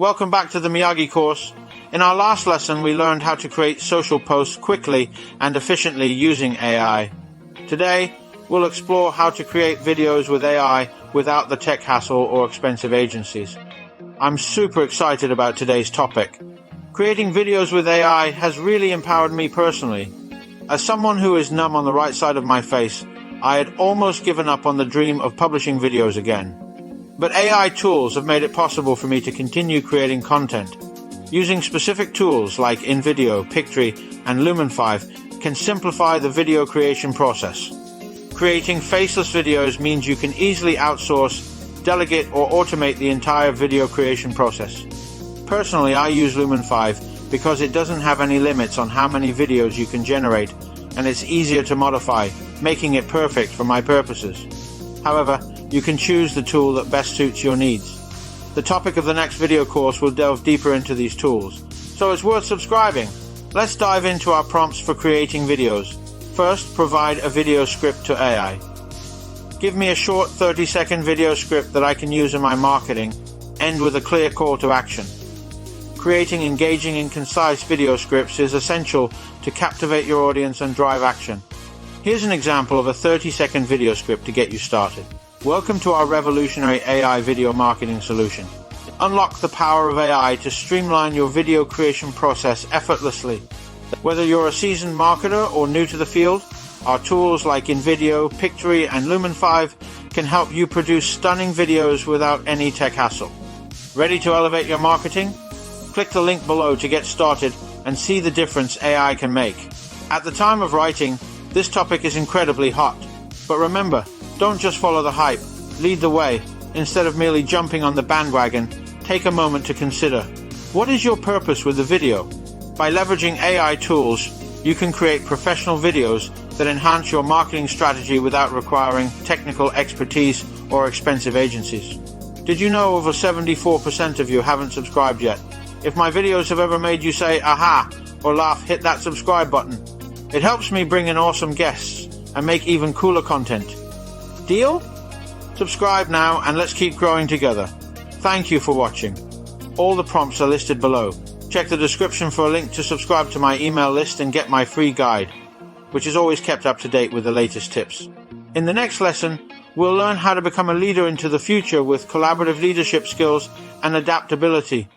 Welcome back to the Miyagi course. In our last lesson, we learned how to create social posts quickly and efficiently using AI. Today, we'll explore how to create videos with AI without the tech hassle or expensive agencies. I'm super excited about today's topic. Creating videos with AI has really empowered me personally. As someone who is numb on the right side of my face, I had almost given up on the dream of publishing videos again. But AI tools have made it possible for me to continue creating content. Using specific tools like InVideo, Pictory, and Lumen 5 can simplify the video creation process. Creating faceless videos means you can easily outsource, delegate, or automate the entire video creation process. Personally, I use Lumen 5 because it doesn't have any limits on how many videos you can generate, and it's easier to modify, making it perfect for my purposes. However, you can choose the tool that best suits your needs. The topic of the next video course will delve deeper into these tools, so it's worth subscribing. Let's dive into our prompts for creating videos. First, provide a video script to AI. Give me a short 30-second video script that I can use in my marketing. End with a clear call to action. Creating engaging and concise video scripts is essential to captivate your audience and drive action. Here's an example of a 30-second video script to get you started. Welcome to our revolutionary AI video marketing solution. Unlock the power of AI to streamline your video creation process effortlessly. Whether you're a seasoned marketer or new to the field, our tools like InVideo, Pictory, and Lumen 5 can help you produce stunning videos without any tech hassle. Ready to elevate your marketing? Click the link below to get started and see the difference AI can make. At the time of writing, this topic is incredibly hot. But remember, don't just follow the hype, lead the way. Instead of merely jumping on the bandwagon, take a moment to consider, what is your purpose with the video? By leveraging AI tools, you can create professional videos that enhance your marketing strategy without requiring technical expertise or expensive agencies. Did you know over 74% of you haven't subscribed yet? If my videos have ever made you say, aha, or laugh, hit that subscribe button. It helps me bring in awesome guests and make even cooler content. Deal? Subscribe now and let's keep growing together. Thank you for watching. All the prompts are listed below. Check the description for a link to subscribe to my email list and get my free guide, which is always kept up to date with the latest tips. In the next lesson, we'll learn how to become a leader into the future with collaborative leadership skills and adaptability.